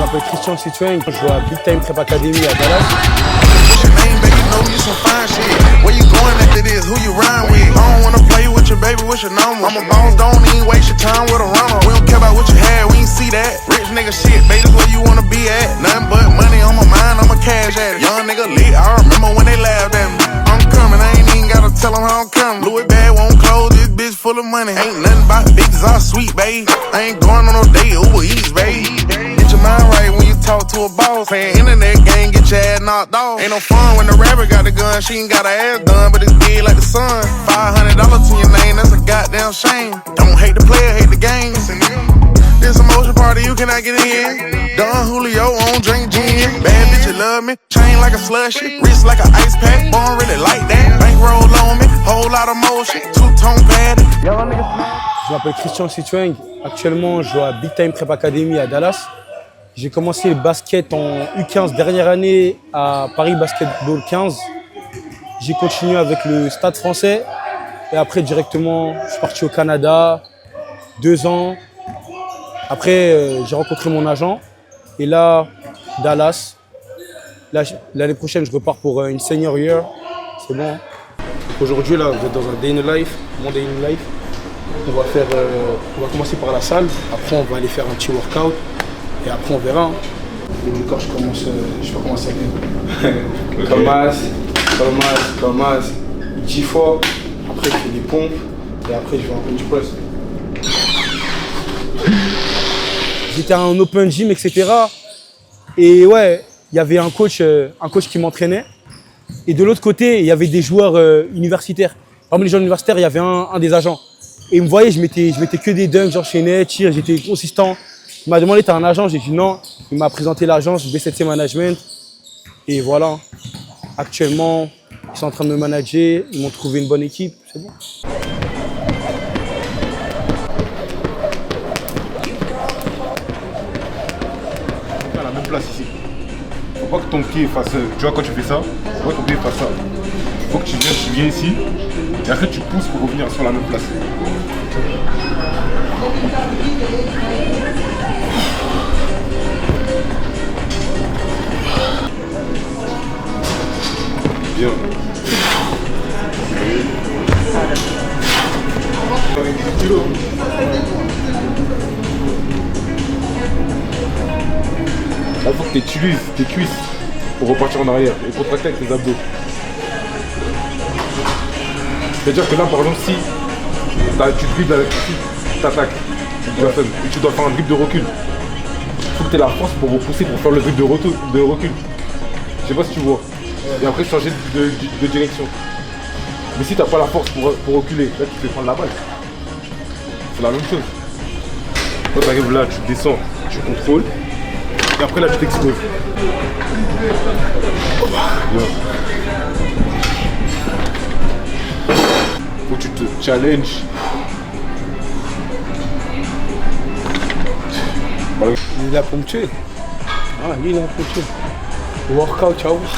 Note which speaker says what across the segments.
Speaker 1: m'appelle Christian Citroën, je joue à Big Time Prep Academy à Dallas.
Speaker 2: What's your name, baby? Know you some fine shit. Where you going after this? Who you rhyme with? I don't wanna play with your baby. What's your number? I'm a boss, don't even waste your time with a runner. We don't care about what you had, we ain't see that. Rich nigga shit, baby, that's where you wanna be at. Nothing but money on my mind, I'm a cash addict. Young nigga lit, I remember when they laughed at me. I'm coming, I ain't even gotta tell them how I'm coming. Louis bag won't close, this bitch full of money. Ain't nothing about bitches, I'm sweet, babe. I ain't going on no date, Uber Eats, babe. Get your mind right when you talk to a boss. Playing internet game, get your ass knocked off. Ain't no fun when the rapper got the gun, she ain't got her ass done, but it's big like the sun. $500 to your name, that's a goddamn shame. Don't hate the player, hate the game. This emotion party, you cannot get in. Don Julio on drink gin. Bad bitch, you love me. Chain like a slushy, wrist like an ice pack. Born really like that. Bankroll on me, whole lot of motion. Two-tone padded.
Speaker 1: Je m'appelle Christian Citroën. Actuellement, je joue à Big Time Prep Academy à Dallas. J'ai commencé le basket en U15, dernière année à Paris Basketball 15. J'ai continué avec le Stade français. Et après, directement, je suis parti au Canada. 2 ans. Après, j'ai rencontré mon agent. Et là, Dallas. L'année prochaine, je repars pour une senior year. C'est bon. Hein. Aujourd'hui, là, vous êtes dans un day in the life, mon day in the life. On va commencer par la salle. Après, on va aller faire un petit workout. Et après, on verra. Hein. Et du coup, je sais pas comment ça s'appelle. Commence. 10 fois. Après, je fais des pompes. Et après, je vais en bench press. J'étais à un open gym, etc. Et ouais, il y avait un coach qui m'entraînait. Et de l'autre côté, il y avait des joueurs universitaires. Parmi les joueurs universitaires, il y avait un des agents. Et il me voyait, je mettais que des dunks, j'enchaînais, tir, j'étais consistant. Il m'a demandé, t'as un agent? J'ai dit non. Il m'a présenté l'agence, B7C Management. Et voilà. Actuellement, ils sont en train de me manager. Ils m'ont trouvé une bonne équipe. C'est bon.
Speaker 3: À la même place ici. Faut pas que ton pied fasse. Tu vois, quand tu fais ça, faut pas que ton pied fasse ça. Faut que tu viens ici. Et après, tu pousses pour revenir sur la même place. Bien. Il faut que tu utilises tes cuisses pour repartir en arrière et contracter avec tes abdos. C'est-à-dire que là, par exemple, si tu dribbles avec tu attaques et tu dois faire un dribble de recul, il faut que tu aies la force pour repousser, pour faire le dribble de recul. Je sais pas si tu vois. Et après changer de direction. Mais si tu n'as pas la force pour reculer, là tu te fais prendre la balle. C'est la même chose. Quand tu arrives là, tu descends, tu contrôles. Et après là tu t'exploses. Faut que tu te challenges.
Speaker 1: Il est là pour me tuer. Ah, lui, il est là pour me tuer. Le workout, tu vas voir.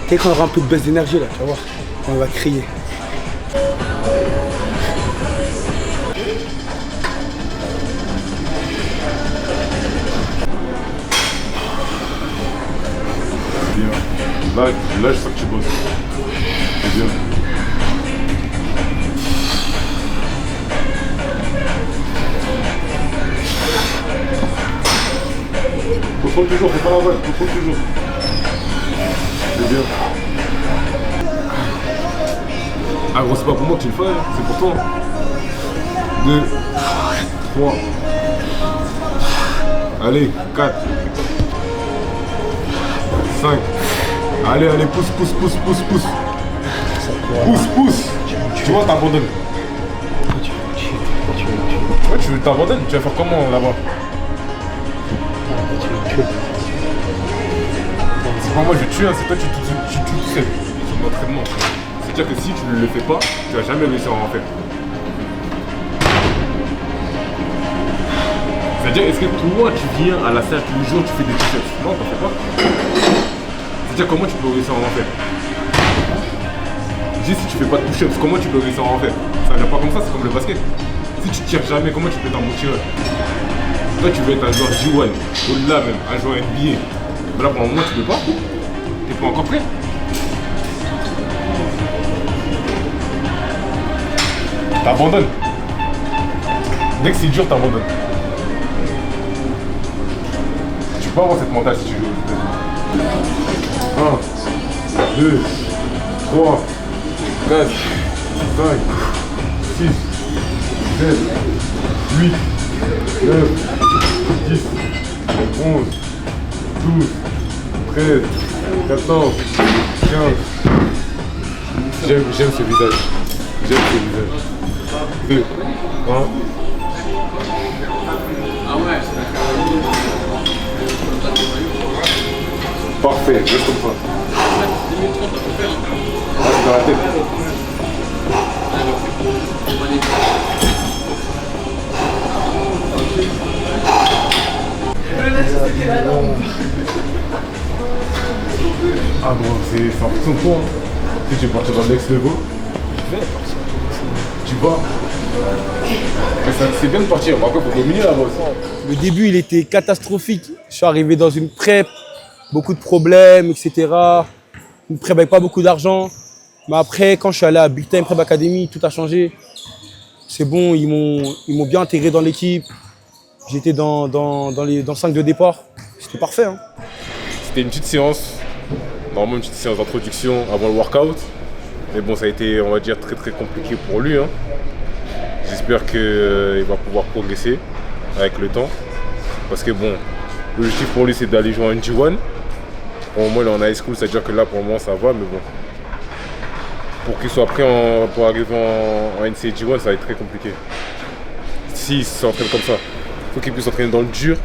Speaker 1: Dès qu'on aura un peu de baisse d'énergie, là, tu vas voir. On va crier.
Speaker 3: Bien. Là, je sens que tu bosses. C'est bien. Contrôle toujours, fais pas la balle, contrôle toujours. C'est bien. Ah gros, c'est pas pour moi que tu le fais, hein. C'est pour toi. 2, 3. Allez, 4. 5. Allez, pousse. Pousse. Tu vois, t'abandonnes. Ouais, tu t'abandonnes, tu vas faire comment là-bas? C'est pas moi je tue, hein, c'est toi tu tues tout seul. C'est mon entraînement. C'est-à-dire que si tu ne le fais pas, tu vas jamais réussir à en faire. C'est-à-dire, est-ce que toi tu viens à la salle tous les jours, tu fais des push-ups? Non, t'en fais pas. C'est-à-dire comment tu peux réussir à en faire? Je dis si tu fais pas de push-ups, comment tu peux réussir à en faire? Ça vient pas comme ça, c'est comme le basket. Si tu tires jamais, comment tu peux t'en tirer? Toi, tu veux être un joueur G1, au-delà même, un joueur NBA. Mais là, pour le moment, tu peux pas. T'es pas encore prêt. T'abandonnes. Dès que c'est dur, t'abandonnes. Tu peux avoir cette mentale si tu joues aux États-Unis. 1, 2, 3, 4, 5, 6, 7, 8, 9, 10, 11, 12, 13, 14, 15. J'aime ce visage. J'aime ce visage. 2, 1. Parfait, reste comme ça. Ah, c'est dans la tête. Ah bon, c'est en fonction de toi. Si tu veux partir dans le next level, je vais partir. Tu vas. Mais c'est bien de partir, mais après il faut dominer là-bas aussi.
Speaker 1: Le début, il était catastrophique. Je suis arrivé dans une prep, beaucoup de problèmes, etc. Une prep avec pas beaucoup d'argent. Mais après, quand je suis allé à Big Time Prep Academy, tout a changé. C'est bon, ils m'ont bien intégré dans l'équipe. J'étais dans le 5 de départ. C'était parfait. Hein.
Speaker 3: C'était une petite séance, normalement une petite séance d'introduction avant le workout. Mais bon, ça a été, on va dire, très très compliqué pour lui. Hein. J'espère qu'il va pouvoir progresser avec le temps. Parce que bon, l'objectif pour lui c'est d'aller jouer en G1. Pour le moment il est en high school, c'est-à-dire que là pour le moment ça va, mais bon. Pour qu'il soit prêt pour arriver en NCAA G1, ça va être très compliqué. S'il s'entraîne comme ça, il faut qu'il puisse s'entraîner dans le dur.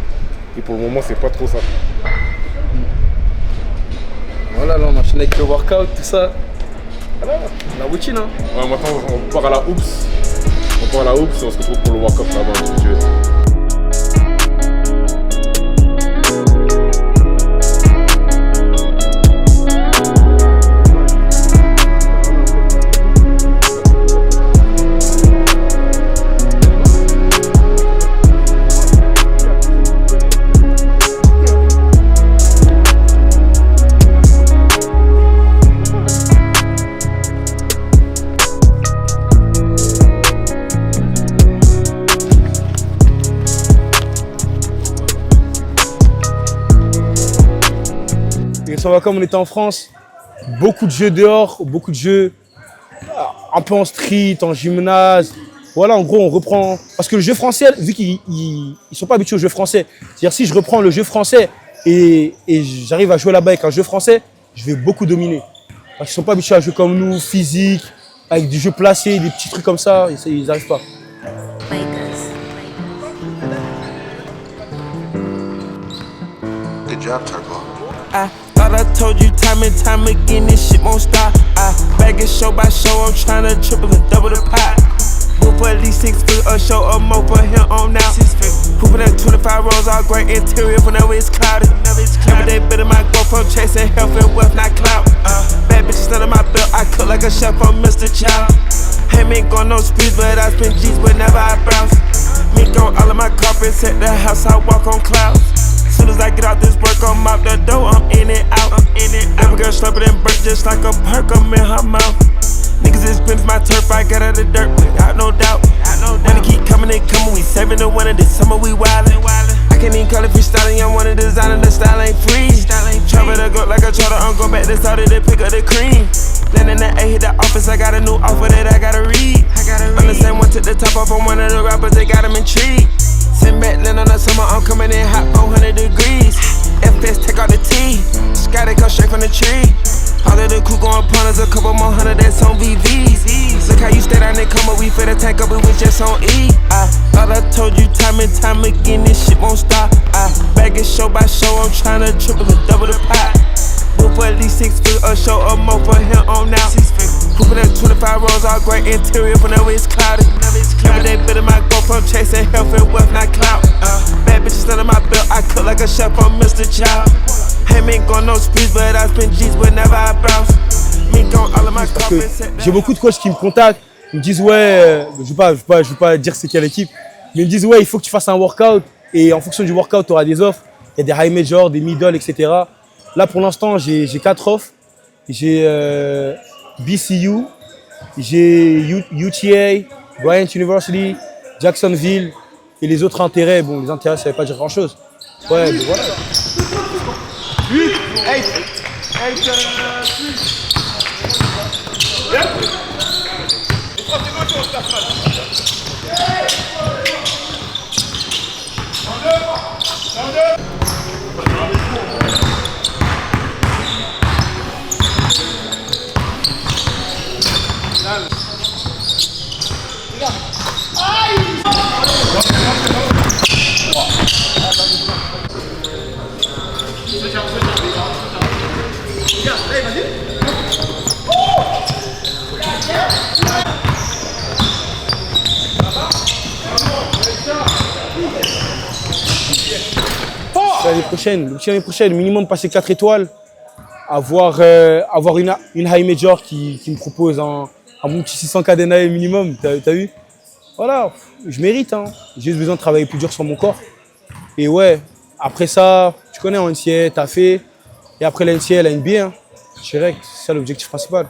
Speaker 3: Et pour le moment c'est pas trop ça.
Speaker 1: Voilà, là on enchaîne avec le workout, tout ça. Voilà, la routine. Hein.
Speaker 3: Ouais, maintenant on part à la hoops. On part à la hoops et on se retrouve pour le workout là-bas individuel.
Speaker 1: Comme on était en France, beaucoup de jeux dehors, beaucoup de jeux un peu en street, en gymnase. Voilà, en gros, on reprend. Parce que le jeu français, vu qu'ils ne sont pas habitués au jeu français, c'est-à-dire si je reprends le jeu français et j'arrive à jouer là-bas avec un jeu français, je vais beaucoup dominer. Parce qu'ils ne sont pas habitués à jouer comme nous, physique, avec du jeu placé, des petits trucs comme ça, ils n'arrivent pas.
Speaker 2: Good job, Turbo.
Speaker 4: I thought I told you time and time again, this shit won't stop. I bag it show by show, I'm tryna triple and double the pot. Move for at least 6 feet or show or more for here on out. Pooping at 25 rows, all great interior whenever it's cloudy. Every day better my growth from chasing health and wealth, not clout. Bad bitches under my belt, I cook like a chef from Mr. Chow. Ain't been going no speed, but I spend G's whenever I browse. Mink on all of my carpets at the house, I walk on clouds. Soon as I get out this work, I'm out the door, I'm in it out. Every girl slurping and burnt just like a perk, I'm in her mouth. Niggas is spins my turf, I got out of the dirt without no doubt. Money keep coming, they coming, we saving the winter, this summer we wildin'. I can't even call it freestyling, I'm one of designing, the style ain't free. Travel to go like a charter, I'm going back to Saudi to pick up the cream. Landing the A, hit the office, I got a new offer that I gotta read. I'm the same one, took the top off, I'm one of the rappers, they got them intrigued. Sitting back, land on the summer, I'm coming in hot, 400 degrees. FPS, take out the T, sky they come straight from the tree. All of the crew going punters, a couple more hundred that's on VVs. Look how you stay down there, come up, we fit a tank up, we was just on E. I thought I told you time and time again, this shit won't stop. I bag it show by show, I'm tryna triple and double the pot. Book for at least 6 feet or show or more for here on out. Pooping at 25 rows, all great interior whenever it's cloudy. Every day better my growth from chasing health and wealth, not clout. Bad bitches under my belt, I cook like a chef from Mr. Chow. Ain't been going no speed, but I spend G's whenever I browse. Mink on all of my carpets.
Speaker 1: J'ai beaucoup de coachs qui me contactent, ils me disent ouais, je vais pas dire c'est quelle équipe, mais ils me disent ouais, il faut que tu fasses un workout Et en fonction du workout, tu auras des offres. Il y a des high major, des middle, etc. Là, pour l'instant, j'ai 4 offres. J'ai BCU, j'ai UTA, Bryant University, Jacksonville et les autres intérêts. Bon, les intérêts, ça ne veut pas dire grand-chose. Ouais, mais voilà.
Speaker 5: 8, 8, 8,
Speaker 1: L'année prochaine, minimum passer 4 étoiles, avoir une high major qui me propose un bon petit 600K d'NAE minimum, t'as vu? Voilà, je mérite, hein. J'ai juste besoin de travailler plus dur sur mon corps. Et ouais, après ça, tu connais en NCA, t'as fait. Et après la NCA, la NBA, hein. Je dirais que c'est ça l'objectif principal.